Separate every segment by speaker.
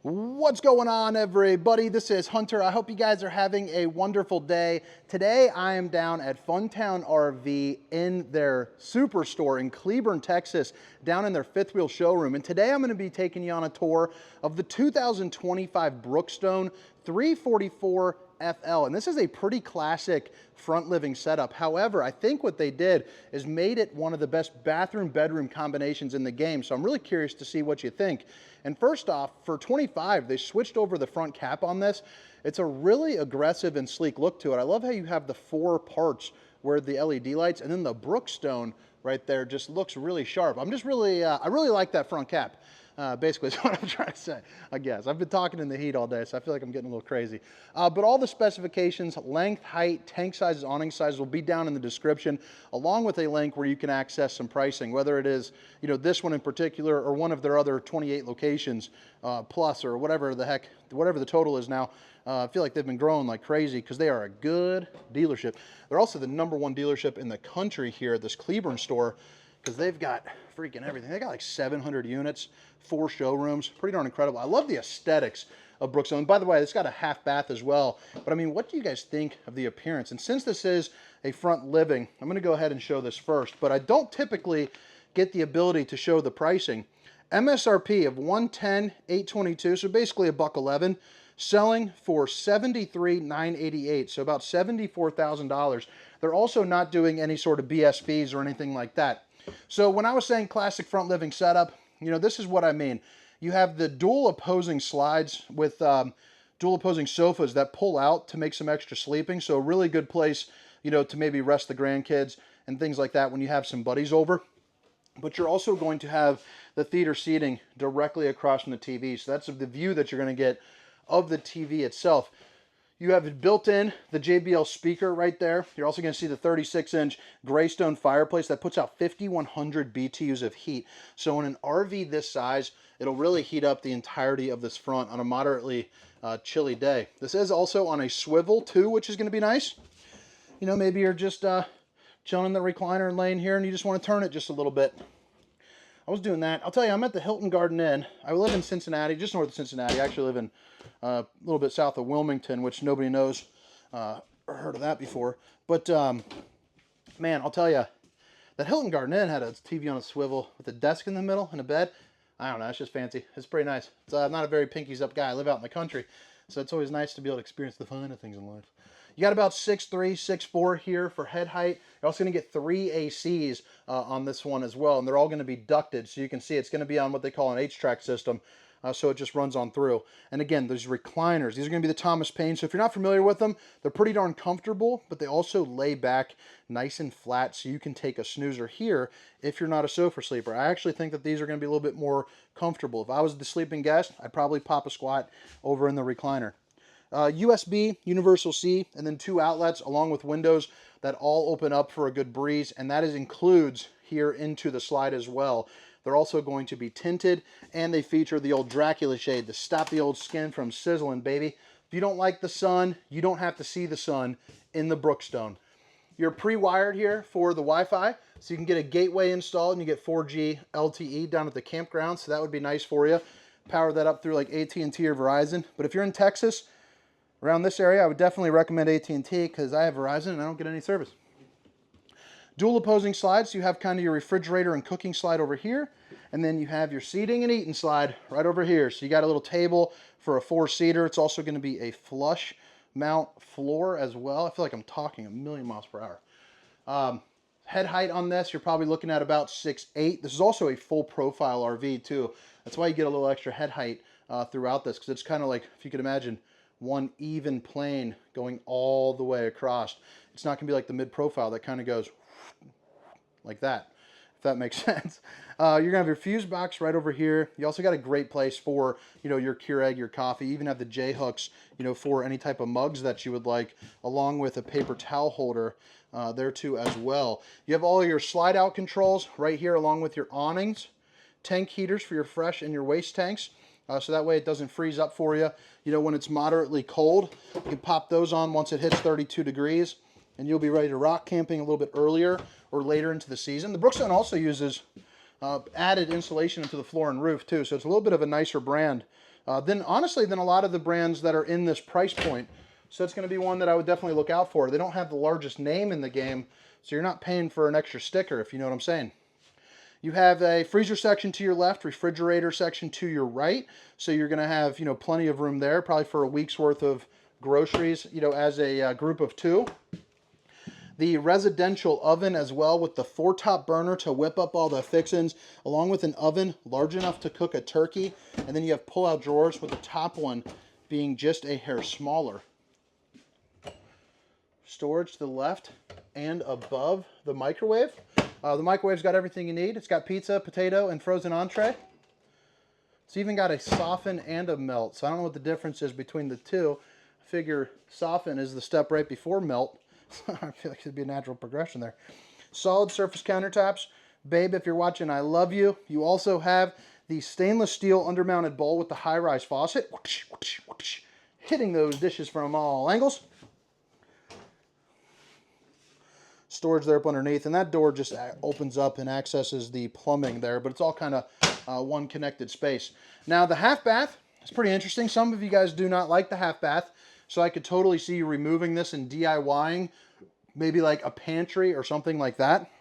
Speaker 1: What's going on, everybody? This is Hunter. I hope you guys are having a wonderful day. Today I am down at Funtown RV in their superstore in Cleburne, Texas, down in their fifth wheel showroom. And today I'm going to be taking you on a tour of the 2025 Brookstone 344FL. And this is a pretty classic front living setup. However, I think what they did is made it one of the best bathroom bedroom combinations in the game. So I'm really curious to see what you think. And first off, for 25, they switched over the front cap on this. It's a really aggressive and sleek look to it. I love how you have the four parts where the LED lights, and then the Brookstone right there just looks really sharp. I'm just really, I really like that front cap. Basically is what I'm trying to say, I guess. I've been talking in the heat all day, so I feel like I'm getting a little crazy. But all the specifications, length, height, tank sizes, awning sizes will be down in the description, along with a link where you can access some pricing, whether it is, you know, this one in particular or one of their other 28 locations plus, or whatever the heck, whatever the total is now. I feel like they've been growing like crazy because they are a good dealership. They're also the #1 dealership in the country here at this Cleburne store, because they've got freaking everything. They got like 700 units, 4 showrooms, pretty darn incredible. I love the aesthetics of Brookstone. And by the way, it's got a half bath as well. But I mean, what do you guys think of the appearance? And since this is a front living, I'm gonna go ahead and show this first, but I don't typically get the ability to show the pricing. MSRP of $110,822, so basically $111, selling for $73,988, so about $74,000. They're also not doing any sort of BS fees or anything like that. So when I was saying classic front living setup, you know, this is what I mean. You have the dual opposing slides with dual opposing sofas that pull out to make some extra sleeping. So a really good place, you know, to maybe rest the grandkids and things like that when you have some buddies over. But you're also going to have the theater seating directly across from the TV. So that's the view that you're going to get of the TV itself. You have it built in, the JBL speaker right there. You're also going to see the 36-inch Greystone fireplace that puts out 5,100 BTUs of heat. So in an RV this size, it'll really heat up the entirety of this front on a moderately chilly day. This is also on a swivel too, which is going to be nice. You know, maybe you're just chilling in the recliner and laying here and you just want to turn it just a little bit. I was doing that. I'll tell you, I'm at the Hilton Garden Inn. I live in Cincinnati, just north of Cincinnati. I actually live in a little bit south of Wilmington, which nobody knows or heard of that before. But, man, I'll tell you, that Hilton Garden Inn had a TV on a swivel with a desk in the middle and a bed. I don't know, it's just fancy. It's pretty nice. I'm not a very pinkies up guy. I live out in the country, so it's always nice to be able to experience the finer things in life. You got about 6'3", 6'4" here for head height. You're also going to get 3 ACs on this one as well, and they're all going to be ducted, so you can see it's going to be on what they call an H-track system, so it just runs on through. And again, those recliners, these are going to be the Thomas Paine, so if you're not familiar with them, they're pretty darn comfortable, but they also lay back nice and flat, so you can take a snoozer here if you're not a sofa sleeper. I actually think that these are going to be a little bit more comfortable. If I was the sleeping guest, I'd probably pop a squat over in the recliner. USB, Universal C, and then 2 outlets along with windows that all open up for a good breeze, and that includes here into the slide as well. They're also going to be tinted, and they feature the old Dracula shade to stop the old skin from sizzling, baby. If you don't like the sun, you don't have to see the sun in the Brookstone. You're pre-wired here for the Wi-Fi, so you can get a gateway installed and you get 4G LTE down at the campground, so that would be nice for you. Power that up through like AT&T or Verizon. But if you're in Texas, around this area, I would definitely recommend AT&T because I have Verizon and I don't get any service. Dual opposing slides, so you have kind of your refrigerator and cooking slide over here, and then you have your seating and eating slide right over here. So you got a little table for a 4-seater. It's also going to be a flush mount floor as well. I feel like I'm talking a million miles per hour. Head height on this, you're probably looking at about 6'8". This is also a full profile RV too. That's why you get a little extra head height throughout this, because it's kind of like, if you could imagine, one even plane going all the way across. It's not going to be like the mid-profile that kind of goes like that, if that makes sense. You're going to have your fuse box right over here. You also got a great place for, you know, your Keurig, your coffee. You even have the J-hooks, you know, for any type of mugs that you would like, along with a paper towel holder there too as well. You have all your slide-out controls right here, along with your awnings, tank heaters for your fresh and your waste tanks. So that way it doesn't freeze up for you. You know, when it's moderately cold, you can pop those on once it hits 32 degrees, and you'll be ready to rock camping a little bit earlier or later into the season. The Brookstone also uses added insulation into the floor and roof too, so it's a little bit of a nicer brand than honestly than a lot of the brands that are in this price point. So it's going to be one that I would definitely look out for. They don't have the largest name in the game, so you're not paying for an extra sticker, if you know what I'm saying. You have a freezer section to your left, refrigerator section to your right. So you're going to have, you know, plenty of room there, probably for a week's worth of groceries, you know, as a group of two. The residential oven as well, with the 4-top burner to whip up all the fixings, along with an oven large enough to cook a turkey. And then you have pull-out drawers, with the top one being just a hair smaller. Storage to the left and above the microwave. The microwave's got everything you need. It's got pizza, potato, and frozen entree. It's even got a soften and a melt. So I don't know what the difference is between the two. I figure soften is the step right before melt. I feel like it'd be a natural progression there. Solid surface countertops. Babe, if you're watching, I love you. You also have the stainless steel undermounted bowl with the high-rise faucet. Whoosh, whoosh, whoosh, hitting those dishes from all angles. Storage there up underneath, and that door just opens up and accesses the plumbing there, but it's all kind of one connected space. Now the half bath is pretty interesting. Some of you guys do not like the half bath, so I could totally see you removing this and DIYing maybe like a pantry or something like that,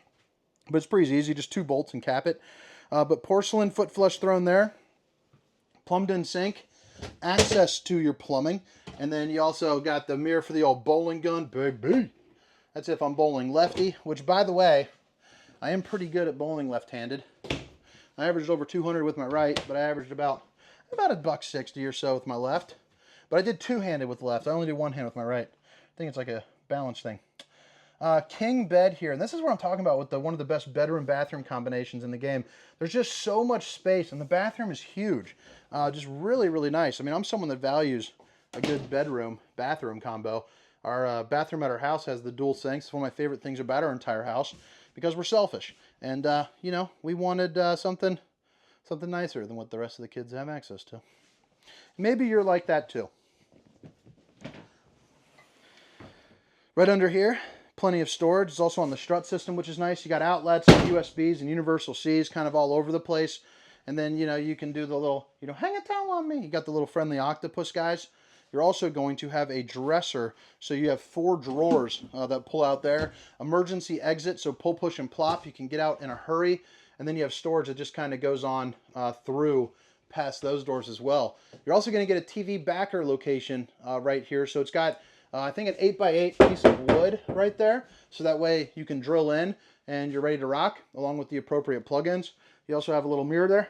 Speaker 1: but it's pretty easy, just 2 bolts and cap it. But porcelain foot flush throne there, plumbed in sink, access to your plumbing, and then you also got the mirror for the old bowling gun, baby. That's if I'm bowling lefty, which, by the way, I am pretty good at bowling left-handed. I averaged over 200 with my right, but I averaged about $1.60 or so with my left. But I did two-handed with the left. I only do one hand with my right. I think it's like a balance thing. King bed here, and this is what I'm talking about with one of the best bedroom-bathroom combinations in the game. There's just so much space, and the bathroom is huge. Just really, really nice. I mean, I'm someone that values a good bedroom-bathroom combo. Our bathroom at our house has the dual sinks. It's one of my favorite things about our entire house because we're selfish. And, you know, we wanted something nicer than what the rest of the kids have access to. Maybe you're like that too. Right under here, plenty of storage. It's also on the strut system, which is nice. You got outlets, USBs, and universal Cs kind of all over the place. And then, you know, you can do the little, you know, hang a towel on me. You got the little friendly octopus guys. You're also going to have a dresser, so you have 4 drawers that pull out there. Emergency exit, so pull, push, and plop. You can get out in a hurry. And then you have storage that just kind of goes on through past those doors as well. You're also going to get a TV backer location right here. So it's got, I think, an 8x8 piece of wood right there. So that way you can drill in and you're ready to rock, along with the appropriate plugins. You also have a little mirror there.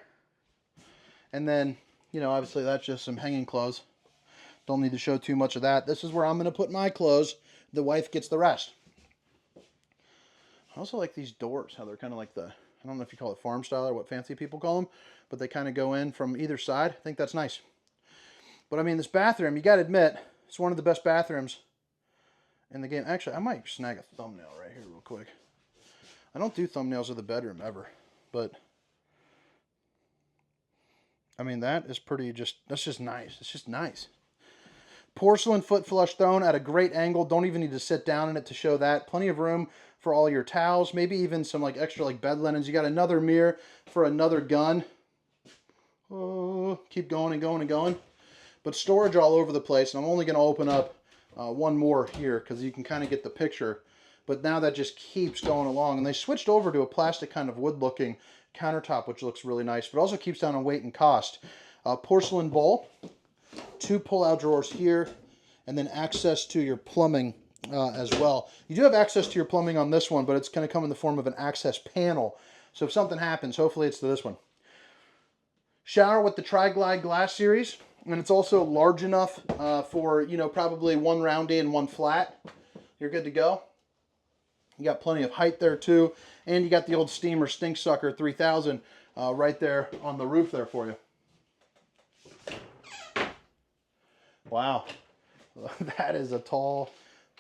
Speaker 1: And then, you know, obviously that's just some hanging clothes. Don't need to show too much of that. This is where I'm going to put my clothes. The wife gets the rest. I also like these doors, how they're kind of like the, I don't know if you call it farm style or what fancy people call them, but they kind of go in from either side. I think that's nice. But I mean, this bathroom, you got to admit, it's one of the best bathrooms in the game. Actually, I might snag a thumbnail right here real quick. I don't do thumbnails of the bedroom ever, but I mean, that is pretty that's just nice. It's just nice. Porcelain foot flush throne at a great angle. Don't even need to sit down in it to show that. Plenty of room for all your towels. Maybe even some like extra like bed linens. You got another mirror for another gun. Oh, keep going and going and going. But storage all over the place. And I'm only going to open up one more here because you can kind of get the picture. But now that just keeps going along. And they switched over to a plastic kind of wood looking countertop, which looks really nice. But also keeps down on weight and cost. Porcelain bowl. 2 pull-out drawers here, and then access to your plumbing as well. You do have access to your plumbing on this one, but it's going to come in the form of an access panel. So if something happens, hopefully it's to this one. Shower with the Tri-Glide glass series, and it's also large enough for, you know, probably 1 roundy and 1 flat. You're good to go. You got plenty of height there too, and you got the old Steamer Stink Sucker 3000 right there on the roof there for you. Wow, that is a tall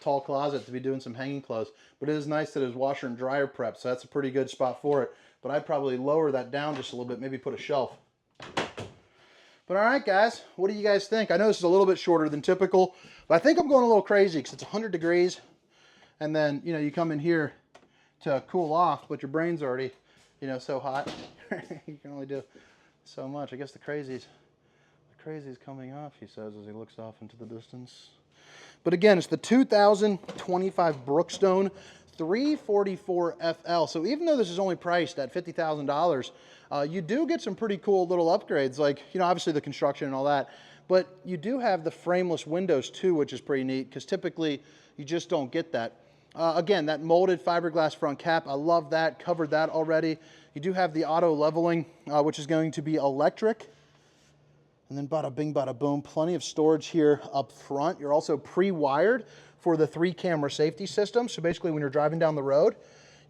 Speaker 1: closet to be doing some hanging clothes. But it is nice that it's washer and dryer prep, so that's a pretty good spot for it. But I'd probably lower that down just a little bit, maybe put a shelf. But all right, guys, what do you guys think? I know this is a little bit shorter than typical, but I think I'm going a little crazy because it's 100 degrees. And then, you know, you come in here to cool off, but your brain's already, you know, so hot. You can only do so much. I guess the crazy is coming off, he says as he looks off into the distance. But again, it's the 2025 Brookstone 344FL. So even though this is only priced at $50,000, you do get some pretty cool little upgrades, like, you know, obviously the construction and all that, but you do have the frameless windows too, which is pretty neat, because typically you just don't get that. Again, that molded fiberglass front cap, I love that, covered that already. You do have the auto leveling, which is going to be electric. And then bada bing, bada boom, plenty of storage here up front. You're also pre-wired for the 3-camera safety system. So basically when you're driving down the road,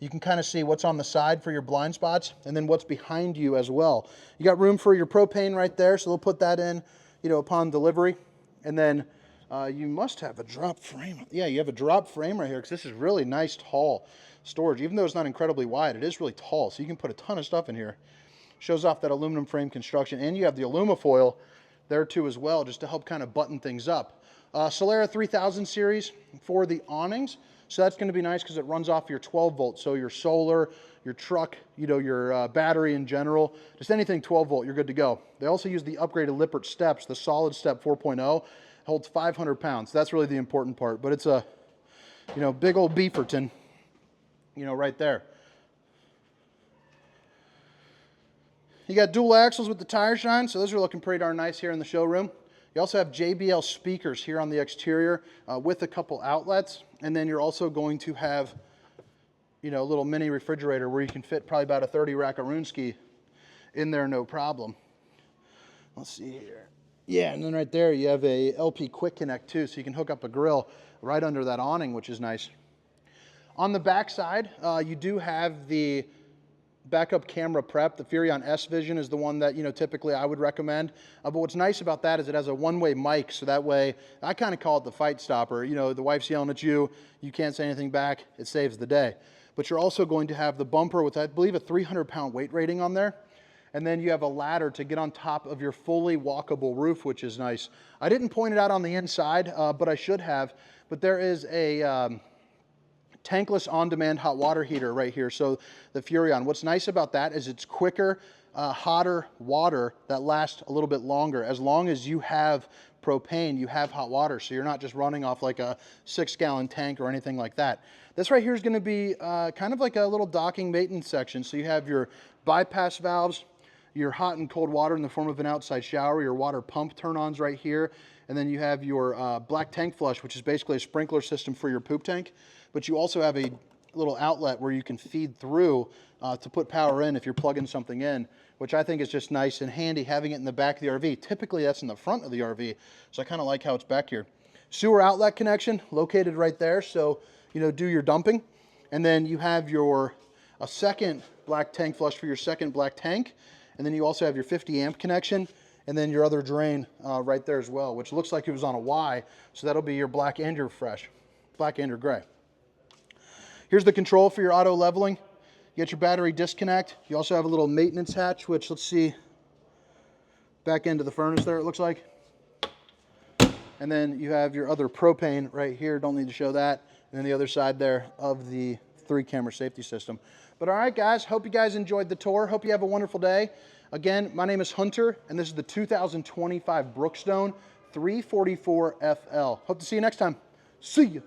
Speaker 1: you can kind of see what's on the side for your blind spots and then what's behind you as well. You got room for your propane right there, so they'll put that in, you know, upon delivery. And then you must have a drop frame. Yeah, you have a drop frame right here because this is really nice, tall storage. Even though it's not incredibly wide, it is really tall, so you can put a ton of stuff in here. Shows off that aluminum frame construction, and you have the alumifoil there too as well, just to help kind of button things up. Solera 3000 series for the awnings, so that's going to be nice because it runs off your 12 volt. So your solar, your truck, you know, your battery in general, just anything 12 volt, you're good to go. They also use the upgraded Lippert steps, the solid step 4.0, holds 500 pounds. That's really the important part, but it's a, you know, big old beeferton, you know, right there. You got dual axles with the tire shine, so those are looking pretty darn nice here in the showroom. You also have JBL speakers here on the exterior with a couple outlets, and then you're also going to have, you know, a little mini refrigerator where you can fit probably about a 30 Rackaroonski in there, no problem. Let's see here. Yeah, and then right there you have a LP Quick Connect too, so you can hook up a grill right under that awning, which is nice. On the back side, you do have the backup camera prep. The Furrion S Vision is the one that, you know, typically I would recommend. But what's nice about that is it has a one-way mic, so that way, I kind of call it the fight stopper. You know, the wife's yelling at you, you can't say anything back, it saves the day. But you're also going to have the bumper with, I believe, a 300-pound weight rating on there. And then you have a ladder to get on top of your fully walkable roof, which is nice. I didn't point it out on the inside, but I should have. But there is a tankless on-demand hot water heater right here. So the Furrion, what's nice about that is it's quicker, hotter water that lasts a little bit longer. As long as you have propane, you have hot water, so you're not just running off like a 6-gallon tank or anything like that. This right here is going to be kind of like a little docking maintenance section. So you have your bypass valves, your hot and cold water in the form of an outside shower, your water pump turn-ons right here, and then you have your black tank flush, which is basically a sprinkler system for your poop tank. But you also have a little outlet where you can feed through to put power in if you're plugging something in, which I think is just nice and handy having it in the back of the RV. Typically that's in the front of the RV, so I kind of like how it's back here. Sewer outlet connection located right there, so, you know, do your dumping. And then you have a second black tank flush for your second black tank. And then you also have your 50 amp connection, and then your other drain right there as well, which looks like it was on a Y, so that'll be your black and your fresh, black and your gray. Here's the control for your auto leveling. You get your battery disconnect. You also have a little maintenance hatch, which, let's see, back end of the furnace there, it looks like. And then you have your other propane right here. Don't need to show that. And then the other side there of the 3-camera safety system. But all right, guys, hope you guys enjoyed the tour. Hope you have a wonderful day. Again, my name is Hunter, and this is the 2025 Brookstone 344FL. Hope to see you next time. See you.